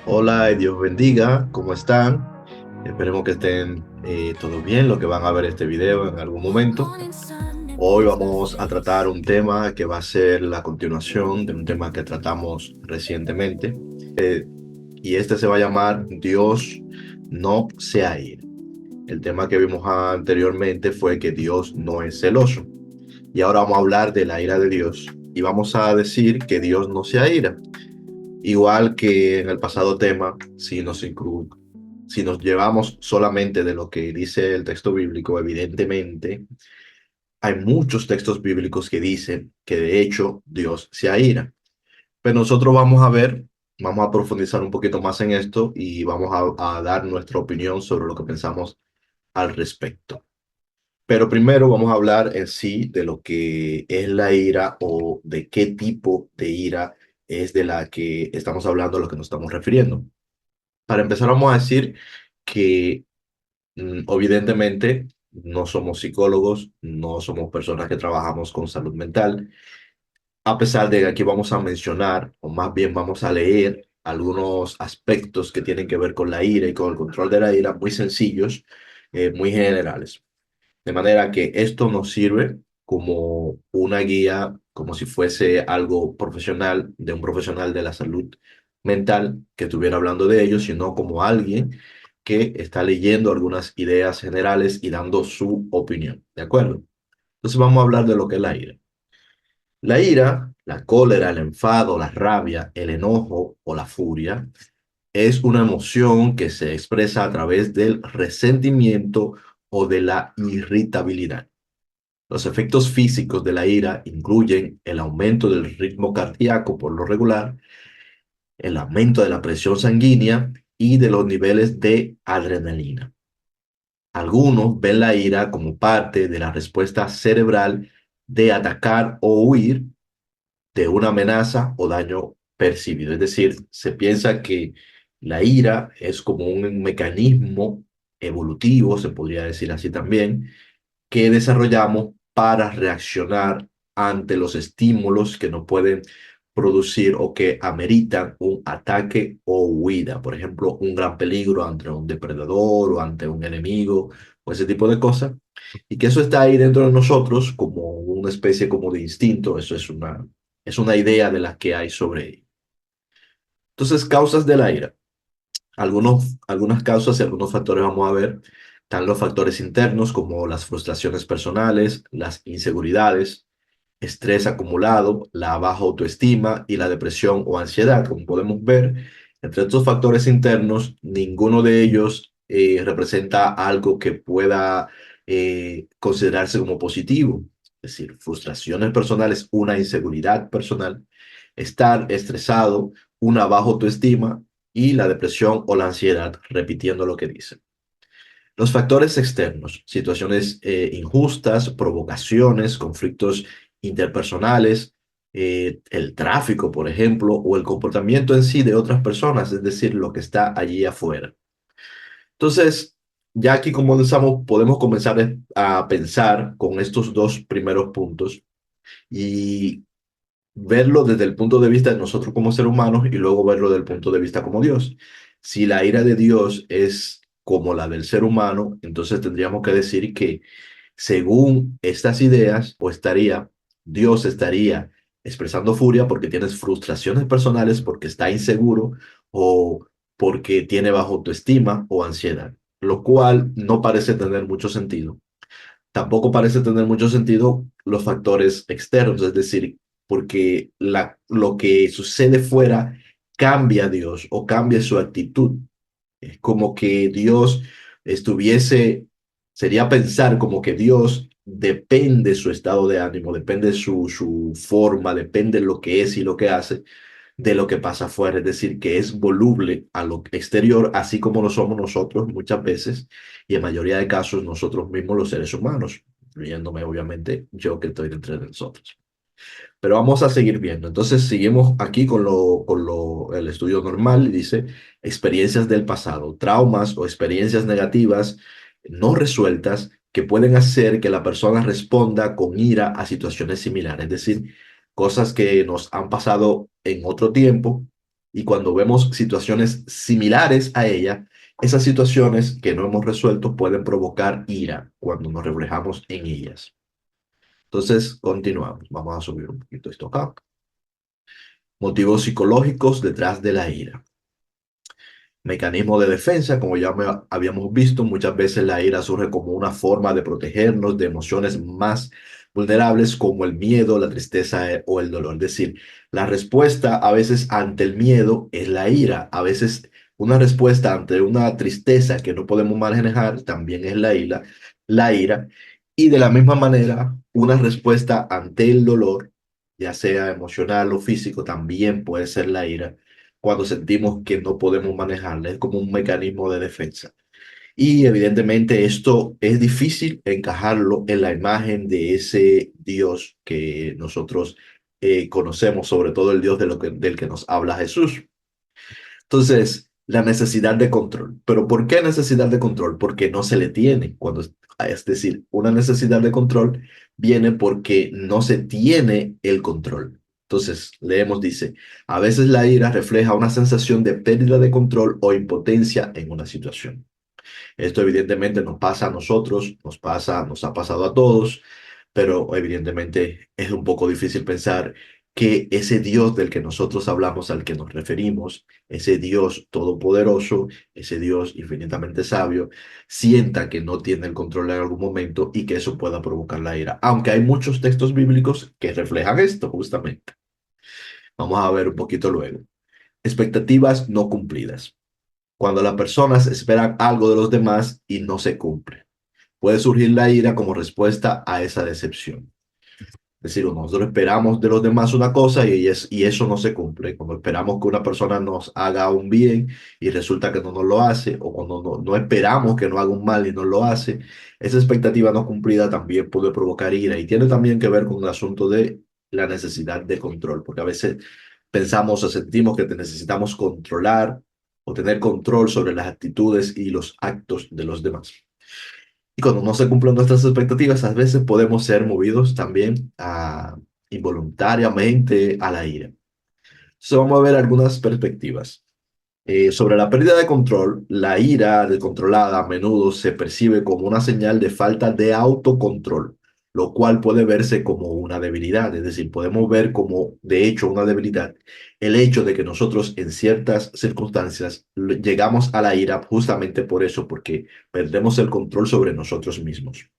Hola y Dios bendiga, ¿cómo están? Esperemos que estén todos bien, los que van a ver este video en algún momento. Hoy vamos a tratar un tema que va a ser la continuación de un tema que tratamos recientemente, y este se va a llamar Dios no se aira. El tema que vimos anteriormente fue que Dios no es celoso. Y ahora vamos a hablar de la ira de Dios y vamos a decir que Dios no se aira. Igual que en el pasado tema, si nos llevamos solamente de lo que dice el texto bíblico, evidentemente hay muchos textos bíblicos que dicen que de hecho Dios se aira. Pero nosotros vamos a profundizar un poquito más en esto y vamos a dar nuestra opinión sobre lo que pensamos al respecto. Pero primero vamos a hablar en sí de lo que es la ira o de qué tipo de ira es de la que estamos hablando, a lo que nos estamos refiriendo. Para empezar, vamos a decir que evidentemente no somos psicólogos, no somos personas que trabajamos con salud mental, a pesar de que aquí vamos a mencionar, o más bien vamos a leer algunos aspectos que tienen que ver con la ira y con el control de la ira, muy sencillos, muy generales. De manera que esto nos sirve como una guía, como si fuese algo profesional, de un profesional de la salud mental que estuviera hablando de ello, sino como alguien que está leyendo algunas ideas generales y dando su opinión. ¿De acuerdo? Entonces vamos a hablar de lo que es la ira. La ira, la cólera, el enfado, la rabia, el enojo o la furia es una emoción que se expresa a través del resentimiento o de la irritabilidad. Los efectos físicos de la ira incluyen el aumento del ritmo cardíaco por lo regular, el aumento de la presión sanguínea y de los niveles de adrenalina. Algunos ven la ira como parte de la respuesta cerebral de atacar o huir de una amenaza o daño percibido. Es decir, se piensa que la ira es como un mecanismo evolutivo, se podría decir así también, que desarrollamos para reaccionar ante los estímulos que nos pueden producir o que ameritan un ataque o huida. Por ejemplo, un gran peligro ante un depredador o ante un enemigo o ese tipo de cosas. Y que eso está ahí dentro de nosotros como una especie como de instinto. Eso es una idea de la que hay sobre ello. Entonces, causas de la ira. Algunas causas y algunos factores vamos a ver. Están los factores internos como las frustraciones personales, las inseguridades, estrés acumulado, la baja autoestima y la depresión o ansiedad. Como podemos ver, entre estos factores internos, ninguno de ellos representa algo que pueda considerarse como positivo. Es decir, frustraciones personales, una inseguridad personal, estar estresado, una baja autoestima y la depresión o la ansiedad, repitiendo lo que dice. Los factores externos, situaciones injustas, provocaciones, conflictos interpersonales, el tráfico, por ejemplo, o el comportamiento en sí de otras personas, es decir, lo que está allí afuera. Entonces, ya aquí como podemos comenzar a pensar con estos dos primeros puntos y verlo desde el punto de vista de nosotros como seres humanos y luego verlo desde el punto de vista como Dios. Si la ira de Dios es como la del ser humano, entonces tendríamos que decir que según estas ideas, Dios estaría expresando furia porque tienes frustraciones personales, porque está inseguro o porque tiene bajo autoestima o ansiedad, lo cual no parece tener mucho sentido. Tampoco parece tener mucho sentido los factores externos, es decir, porque lo que sucede fuera cambia a Dios o cambia su actitud. Es como que Dios estuviese, sería pensar como que Dios depende su estado de ánimo, depende su forma, depende lo que es y lo que hace de lo que pasa afuera, es decir, que es voluble a lo exterior, así como lo somos nosotros muchas veces, y en mayoría de casos nosotros mismos los seres humanos, incluyéndome obviamente yo que estoy dentro de nosotros. Pero vamos a seguir viendo. Entonces seguimos aquí el estudio normal y dice experiencias del pasado, traumas o experiencias negativas no resueltas que pueden hacer que la persona responda con ira a situaciones similares, es decir, cosas que nos han pasado en otro tiempo Y cuando vemos situaciones similares a ella, esas situaciones que no hemos resuelto pueden provocar ira cuando nos reflejamos en ellas. Entonces, continuamos. Vamos a subir un poquito esto acá. Motivos psicológicos detrás de la ira. Mecanismo de defensa, como ya habíamos visto, muchas veces la ira surge como una forma de protegernos de emociones más vulnerables como el miedo, la tristeza o el dolor. Es decir, la respuesta a veces ante el miedo es la ira. A veces una respuesta ante una tristeza que no podemos manejar también es la ira. Y de la misma manera, una respuesta ante el dolor, ya sea emocional o físico, también puede ser la ira cuando sentimos que no podemos manejarla. Es como un mecanismo de defensa. Y evidentemente esto es difícil encajarlo en la imagen de ese Dios que nosotros conocemos, sobre todo el Dios del que nos habla Jesús. Entonces, la necesidad de control. ¿Pero por qué necesidad de control? Porque no se le tiene. Es decir, una necesidad de control viene porque no se tiene el control. Entonces, leemos, dice, a veces la ira refleja una sensación de pérdida de control o impotencia en una situación. Esto evidentemente nos pasa a nosotros, nos ha pasado a todos, pero evidentemente es un poco difícil pensar que ese Dios del que nosotros hablamos, al que nos referimos, ese Dios todopoderoso, ese Dios infinitamente sabio, sienta que no tiene el control en algún momento y que eso pueda provocar la ira. Aunque hay muchos textos bíblicos que reflejan esto justamente. Vamos a ver un poquito luego. Expectativas no cumplidas. Cuando las personas esperan algo de los demás y no se cumple, puede surgir la ira como respuesta a esa decepción. Es decir, nosotros esperamos de los demás una cosa y eso no se cumple. Cuando esperamos que una persona nos haga un bien y resulta que no nos lo hace, o cuando no esperamos que nos haga un mal y no lo hace, esa expectativa no cumplida también puede provocar ira y tiene también que ver con el asunto de la necesidad de control, porque a veces pensamos o sentimos que necesitamos controlar o tener control sobre las actitudes y los actos de los demás. Y cuando no se cumplen nuestras expectativas, a veces podemos ser movidos también involuntariamente a la ira. Entonces vamos a ver algunas perspectivas. Sobre la pérdida de control, la ira descontrolada a menudo se percibe como una señal de falta de autocontrol, lo cual puede verse como una debilidad. Es decir, podemos ver como, de hecho, una debilidad el hecho de que nosotros en ciertas circunstancias llegamos a la ira justamente por eso, porque perdemos el control sobre nosotros mismos.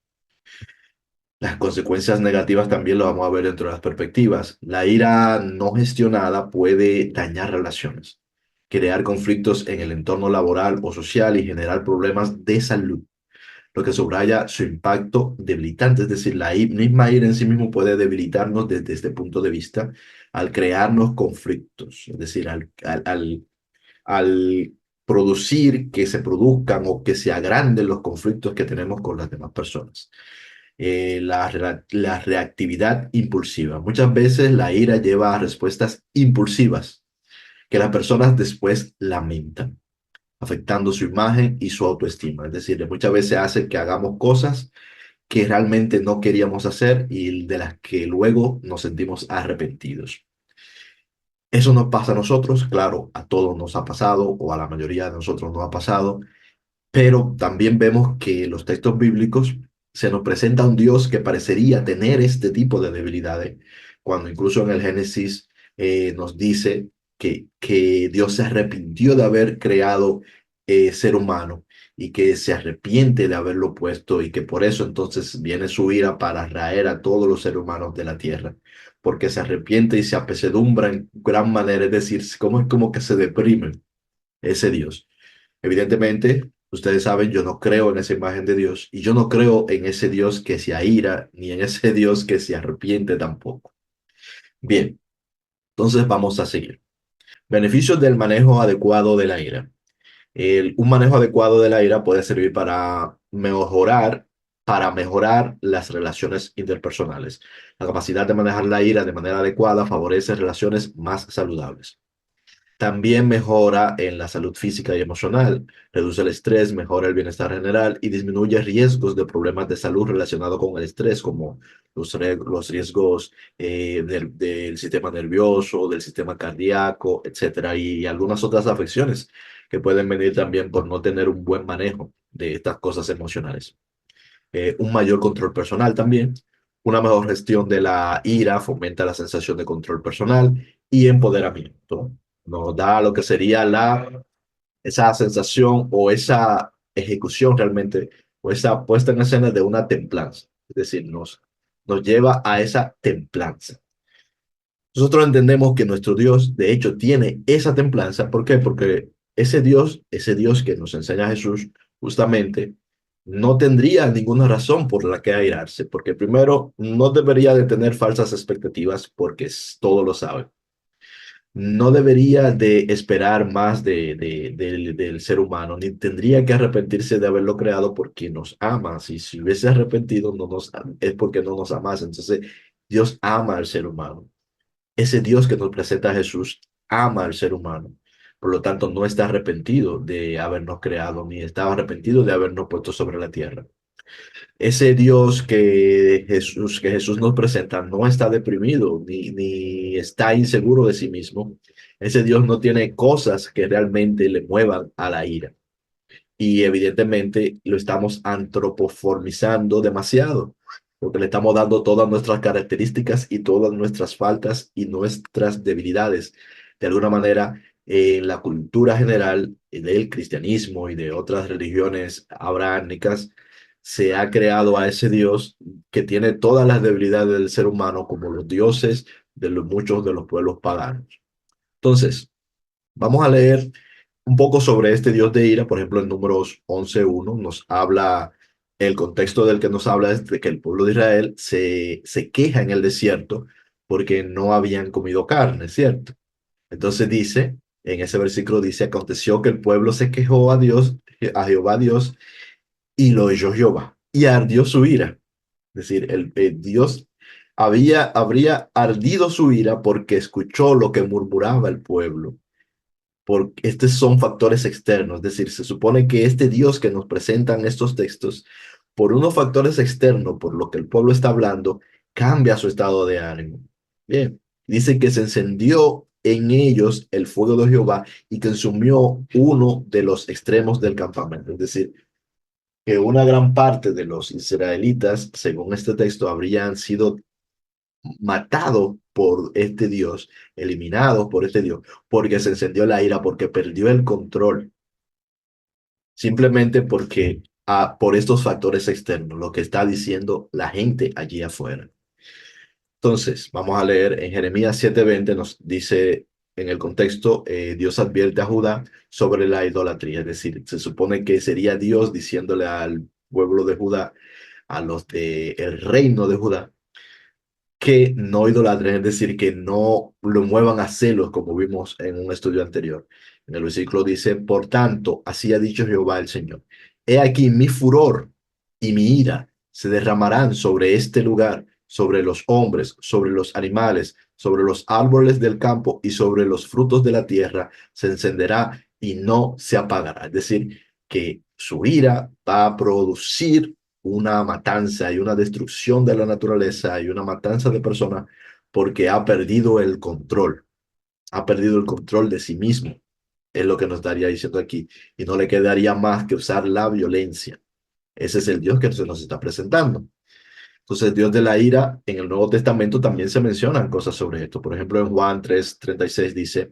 Las consecuencias negativas también lo vamos a ver dentro de las perspectivas. La ira no gestionada puede dañar relaciones, crear conflictos en el entorno laboral o social y generar problemas de salud, lo que subraya su impacto debilitante. Es decir, misma ira en sí mismo puede debilitarnos desde este punto de vista al crearnos conflictos, es decir, al producir que se produzcan o que se agranden los conflictos que tenemos con las demás personas. La reactividad impulsiva. Muchas veces la ira lleva a respuestas impulsivas que las personas después lamentan, afectando su imagen y su autoestima. Es decir, muchas veces hace que hagamos cosas que realmente no queríamos hacer y de las que luego nos sentimos arrepentidos. Eso nos pasa a nosotros, claro, a todos nos ha pasado o a la mayoría de nosotros nos ha pasado, pero también vemos que en los textos bíblicos se nos presenta un Dios que parecería tener este tipo de debilidades, cuando incluso en el Génesis nos dice que Dios se arrepintió de haber creado ser humano y que se arrepiente de haberlo puesto y que por eso entonces viene su ira para raer a todos los seres humanos de la tierra, porque se arrepiente y se apesedumbra en gran manera, es decir, como que se deprime ese Dios. Evidentemente, ustedes saben, yo no creo en esa imagen de Dios y yo no creo en ese Dios que se aira ni en ese Dios que se arrepiente tampoco. Bien, entonces vamos a seguir. Beneficios del manejo adecuado de la ira. Un manejo adecuado de la ira puede servir para mejorar las relaciones interpersonales. La capacidad de manejar la ira de manera adecuada favorece relaciones más saludables. También mejora en la salud física y emocional, reduce el estrés, mejora el bienestar general y disminuye riesgos de problemas de salud relacionados con el estrés, como los riesgos del sistema nervioso, del sistema cardíaco, etcétera, y algunas otras afecciones que pueden venir también por no tener un buen manejo de estas cosas emocionales. Un mayor control personal también. Una mejor gestión de la ira fomenta la sensación de control personal y empoderamiento. Nos da lo que sería esa sensación o esa ejecución realmente, o esa puesta en escena de una templanza. Es decir, nos lleva a esa templanza. Nosotros entendemos que nuestro Dios, de hecho, tiene esa templanza. ¿Por qué? Porque ese Dios que nos enseña Jesús, justamente, no tendría ninguna razón por la que airarse, porque primero, no debería de tener falsas expectativas porque todo lo sabe. No debería de esperar más del ser humano, ni tendría que arrepentirse de haberlo creado porque nos ama. Si hubiese arrepentido, es porque no nos amase. Entonces, Dios ama al ser humano. Ese Dios que nos presenta a Jesús ama al ser humano. Por lo tanto, no está arrepentido de habernos creado, ni está arrepentido de habernos puesto sobre la tierra. Ese Dios que Jesús nos presenta no está deprimido, ni está inseguro de sí mismo. Ese Dios no tiene cosas que realmente le muevan a la ira. Y evidentemente lo estamos antropoformizando demasiado, porque le estamos dando todas nuestras características y todas nuestras faltas y nuestras debilidades. De alguna manera, en la cultura general del cristianismo y de otras religiones abrahámicas, se ha creado a ese Dios que tiene todas las debilidades del ser humano, como los dioses de muchos de los pueblos paganos. Entonces, vamos a leer un poco sobre este Dios de ira. Por ejemplo, en Números 11:1 nos habla, el contexto del que nos habla es de que el pueblo de Israel se queja en el desierto porque no habían comido carne, ¿cierto? Entonces dice, en ese versículo dice, aconteció que el pueblo se quejó a Dios, a Jehová Dios, y lo oyó Jehová, y ardió su ira. Es decir, el Dios habría ardido su ira porque escuchó lo que murmuraba el pueblo, porque estos son factores externos. Es decir, se supone que este Dios que nos presentan estos textos, por unos factores externos, por lo que el pueblo está hablando, cambia su estado de ánimo. Bien, dice que se encendió en ellos el fuego de Jehová y consumió uno de los extremos del campamento. Es decir, que una gran parte de los israelitas, según este texto, habrían sido matado por este Dios, eliminado por este Dios, porque se encendió la ira, porque perdió el control, simplemente porque por estos factores externos, lo que está diciendo la gente allí afuera. Entonces, vamos a leer en Jeremías 7:20, nos dice en el contexto, Dios advierte a Judá sobre la idolatría, es decir, se supone que sería Dios diciéndole al pueblo de Judá, a los del reino de Judá, que no idolatren, es decir, que no lo muevan a celos, como vimos en un estudio anterior. En el versículo dice, por tanto, así ha dicho Jehová el Señor. He aquí mi furor y mi ira se derramarán sobre este lugar, sobre los hombres, sobre los animales, sobre los árboles del campo y sobre los frutos de la tierra, se encenderá y no se apagará. Es decir, que su ira va a producir una matanza y una destrucción de la naturaleza y una matanza de personas porque ha perdido el control de sí mismo, es lo que nos estaría diciendo aquí, y no le quedaría más que usar la violencia. Ese es el Dios que se nos está presentando. Entonces, Dios de la ira, en el Nuevo Testamento también se mencionan cosas sobre esto. Por ejemplo, en Juan 3:36 dice,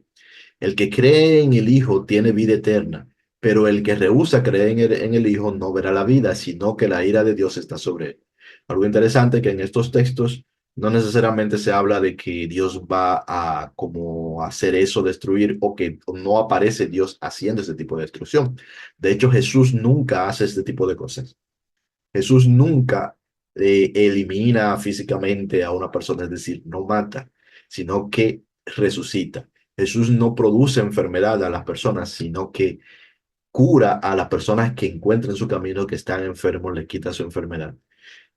el que cree en el Hijo tiene vida eterna, pero el que rehúsa creer en el Hijo no verá la vida, sino que la ira de Dios está sobre él. Algo interesante que en estos textos no necesariamente se habla de que Dios va a como hacer eso, destruir, o que no aparece Dios haciendo ese tipo de destrucción. De hecho, Jesús nunca hace este tipo de cosas. Jesús nunca elimina físicamente a una persona, es decir, no mata, sino que resucita. Jesús no produce enfermedad a las personas, sino que cura a las personas que encuentran su camino, que están enfermos, les quita su enfermedad.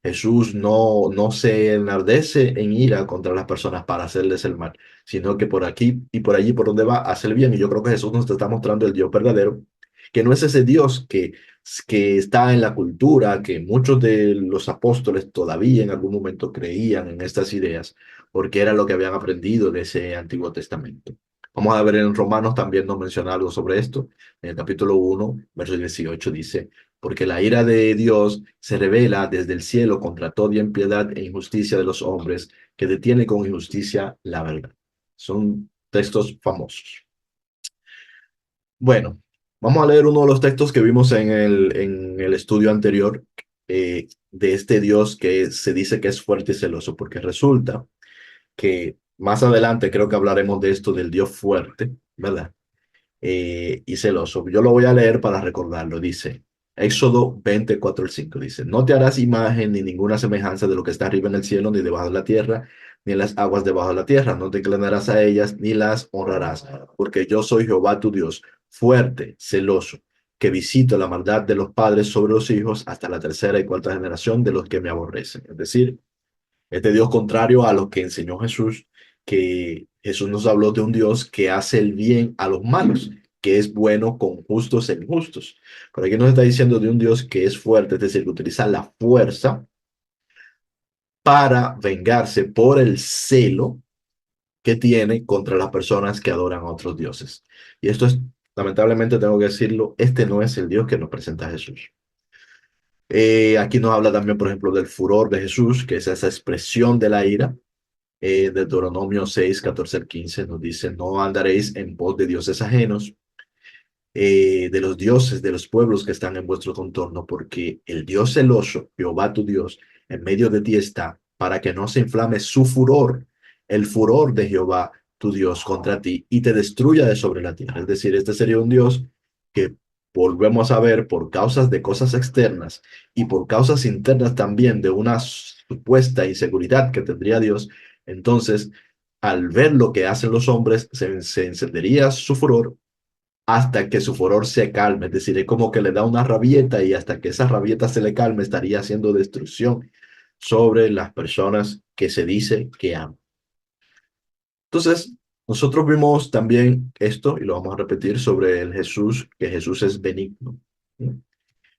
Jesús no se enardece en ira contra las personas para hacerles el mal, sino que por aquí y por allí por donde va hace el bien. Y yo creo que Jesús nos está mostrando el Dios verdadero, que no es ese Dios que está en la cultura, que muchos de los apóstoles todavía en algún momento creían en estas ideas, porque era lo que habían aprendido de ese Antiguo Testamento. Vamos a ver en Romanos también nos menciona algo sobre esto. En el capítulo 1, verso 18 dice, porque la ira de Dios se revela desde el cielo contra toda impiedad e injusticia de los hombres, que detiene con injusticia la verdad. Son textos famosos. Bueno, vamos a leer uno de los textos que vimos en el estudio anterior, de este Dios que se dice que es fuerte y celoso, porque resulta que más adelante creo que hablaremos de esto del Dios fuerte, ¿verdad? Y celoso. Yo lo voy a leer para recordarlo. Dice, Éxodo 24 al 5, dice, no te harás imagen ni ninguna semejanza de lo que está arriba en el cielo, ni debajo de la tierra, ni en las aguas debajo de la tierra. No te inclinarás a ellas, ni las honrarás, porque yo soy Jehová tu Dios, fuerte, celoso, que visito la maldad de los padres sobre los hijos hasta la tercera y cuarta generación de los que me aborrecen. Es decir, este Dios contrario a lo que enseñó Jesús, que Jesús nos habló de un Dios que hace el bien a los malos, que es bueno con justos e injustos. Pero aquí nos está diciendo de un Dios que es fuerte, es decir, que utiliza la fuerza para vengarse por el celo que tiene contra las personas que adoran a otros dioses. Y esto es, lamentablemente tengo que decirlo, este no es el Dios que nos presenta Jesús. Aquí nos habla también, por ejemplo, del furor de Jesús, que es esa expresión de la ira. De Deuteronomio 6, 14 al 15 nos dice, no andaréis en pos de dioses ajenos, de los dioses de los pueblos que están en vuestro contorno, porque el Dios celoso, Jehová tu Dios, en medio de ti está, para que no se inflame su furor, el furor de Jehová tu Dios contra ti, y te destruya de sobre la tierra. Es decir, este sería un Dios que volvemos a ver por causas de cosas externas y por causas internas también de una supuesta inseguridad que tendría Dios. Entonces, al ver lo que hacen los hombres, se encendería su furor hasta que su furor se calme. Es decir, es como que le da una rabieta y hasta que esa rabieta se le calme estaría haciendo destrucción sobre las personas que se dice que aman. Entonces, nosotros vimos también esto y lo vamos a repetir sobre el Jesús, que Jesús es benigno.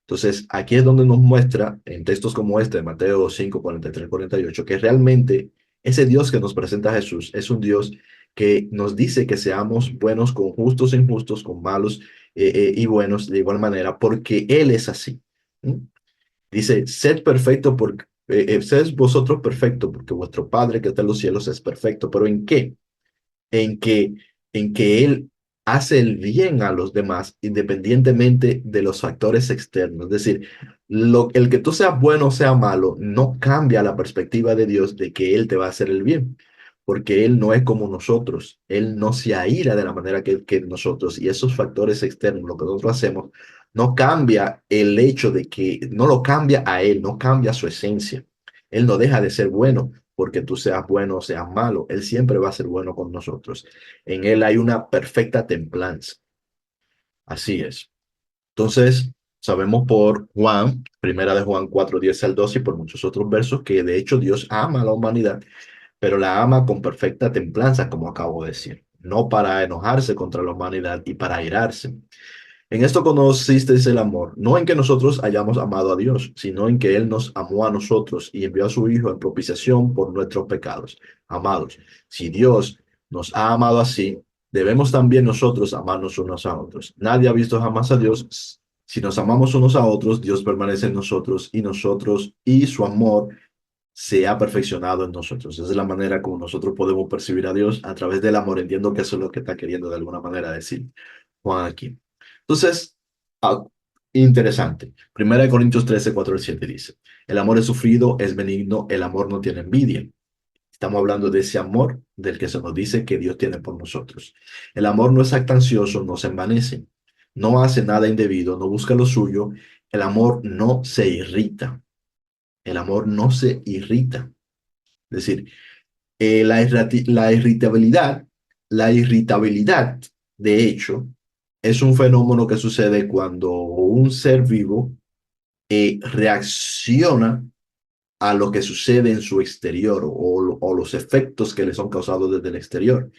Entonces, aquí es donde nos muestra en textos como este de Mateo 5, 43, 48, que realmente ese Dios que nos presenta Jesús es un Dios que nos dice que seamos buenos con justos e injustos, con malos y buenos de igual manera, porque Él es así. ¿Mm? Dice, sed perfecto porque sed vosotros perfecto, porque vuestro Padre que está en los cielos es perfecto. ¿Pero en qué? en que, en que él hace el bien a los demás independientemente de los factores externos. Es decir, el que tú seas bueno o sea malo no cambia la perspectiva de Dios de que Él te va a hacer el bien, porque Él no es como nosotros. Él no se aira de la manera que nosotros, y esos factores externos, lo que nosotros hacemos, no cambia el hecho de que, no lo cambia a Él, no cambia su esencia. Él no deja de ser bueno porque tú seas bueno o seas malo. Él siempre va a ser bueno con nosotros. En Él hay una perfecta templanza. Así es. Entonces, sabemos por Juan, primera de Juan 4 10 al 12 y por muchos otros versos, que de hecho Dios ama a la humanidad, pero la ama con perfecta templanza, como acabo de decir, no para enojarse contra la humanidad y para airarse. En esto conocisteis el amor, no en que nosotros hayamos amado a Dios, sino en que Él nos amó a nosotros y envió a su Hijo en propiciación por nuestros pecados. Amados, si Dios nos ha amado así, debemos también nosotros amarnos unos a otros. Nadie ha visto jamás a Dios. Si nos amamos unos a otros, Dios permanece en nosotros y su amor se ha perfeccionado en nosotros. Esa es la manera como nosotros podemos percibir a Dios a través del amor. Entiendo que eso es lo que está queriendo de alguna manera decir Juan aquí. Entonces, ah, interesante. Primera de Corintios 13 4 al 7 dice, el amor es sufrido, es benigno, el amor no tiene envidia. Estamos hablando de ese amor del que se nos dice que Dios tiene por nosotros. El amor no es actancioso, no se envanece, no hace nada indebido, no busca lo suyo. El amor no se irrita. El amor no se irrita. Es decir, la irritabilidad, de hecho, es un fenómeno que sucede cuando un ser vivo reacciona a lo que sucede en su exterior o los efectos que le son causados desde el exterior.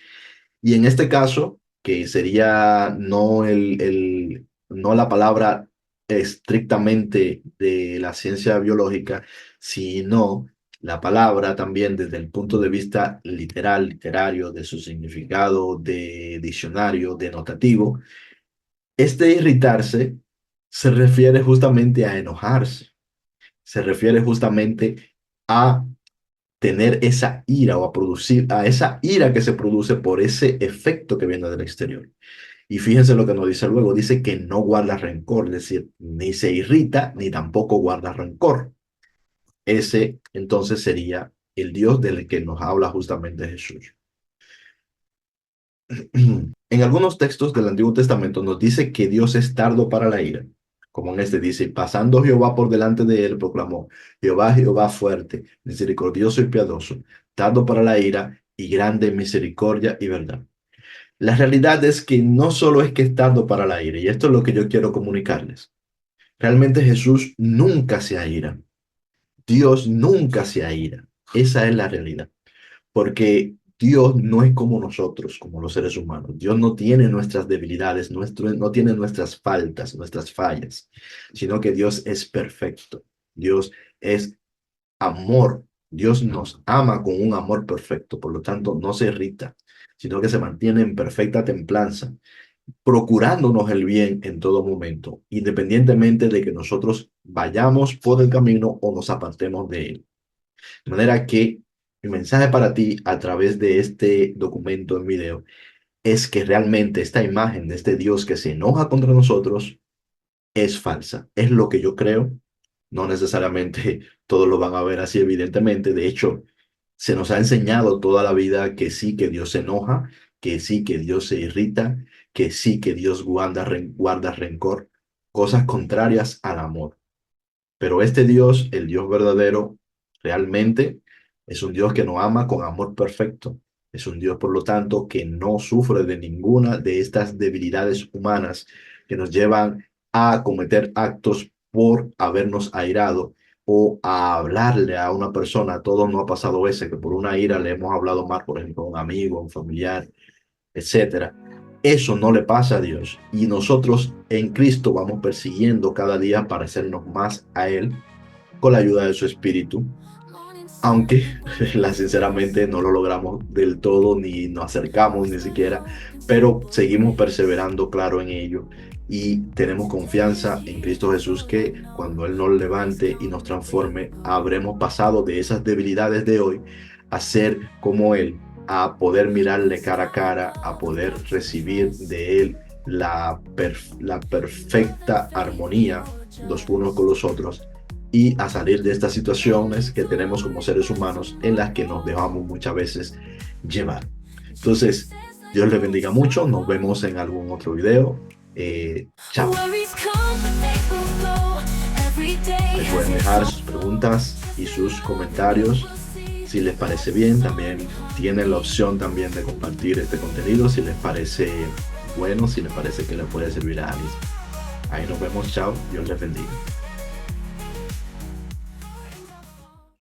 Y en este caso, que sería no la palabra estrictamente de la ciencia biológica, sino la palabra también desde el punto de vista literal, literario, de su significado, de diccionario, denotativo, este irritarse se refiere justamente a enojarse, se refiere justamente a tener esa ira o a producir a esa ira que se produce por ese efecto que viene del exterior. Y fíjense lo que nos dice luego, dice que no guarda rencor, es decir, ni se irrita ni tampoco guarda rencor. Ese entonces sería el Dios del que nos habla justamente Jesús. En algunos textos del Antiguo Testamento nos dice que Dios es tardo para la ira, como en este dice, pasando Jehová por delante de él, proclamó, Jehová, Jehová fuerte, misericordioso y piadoso, tardo para la ira y grande en misericordia y verdad. La realidad es que no solo es que es tardo para la ira, y esto es lo que yo quiero comunicarles. Realmente Jesús nunca se aira. Dios nunca se aira. Esa es la realidad. Porque Dios no es como nosotros, como los seres humanos. Dios no tiene nuestras debilidades, no tiene nuestras faltas, nuestras fallas, sino que Dios es perfecto. Dios es amor. Dios nos ama con un amor perfecto, por lo tanto no se irrita, sino que se mantiene en perfecta templanza, procurándonos el bien en todo momento, independientemente de que nosotros vayamos por el camino o nos apartemos de él. De manera que mi mensaje para ti a través de este documento en video es que realmente esta imagen de este Dios que se enoja contra nosotros es falsa. Es lo que yo creo. No necesariamente todos lo van a ver así, evidentemente. De hecho, se nos ha enseñado toda la vida que sí, que Dios se enoja, que sí, que Dios se irrita, que sí, que Dios guarda rencor, cosas contrarias al amor. Pero este Dios, el Dios verdadero, realmente es un Dios que nos ama con amor perfecto. Es un Dios, por lo tanto, que no sufre de ninguna de estas debilidades humanas que nos llevan a cometer actos por habernos airado o a hablarle a una persona. A todos nos ha pasado ese, que por una ira le hemos hablado mal, por ejemplo, a un amigo, a un familiar, etcétera. Eso no le pasa a Dios. Y nosotros en Cristo vamos persiguiendo cada día parecernos más a Él con la ayuda de su Espíritu. Aunque sinceramente no lo logramos del todo, ni nos acercamos ni siquiera, pero seguimos perseverando, claro, en ello. Y tenemos confianza en Cristo Jesús que cuando Él nos levante y nos transforme, habremos pasado de esas debilidades de hoy a ser como Él, a poder mirarle cara a cara, a poder recibir de Él la perfecta armonía los unos con los otros y a salir de estas situaciones que tenemos como seres humanos en las que nos dejamos muchas veces llevar. Entonces, Dios les bendiga mucho. Nos vemos en algún otro video. Chao. Recuerden dejar sus preguntas y sus comentarios. Si les parece bien, también tienen la opción también de compartir este contenido si les parece bueno, si les parece que le puede servir a alguien. Ahí nos vemos. Chao. Dios les bendiga.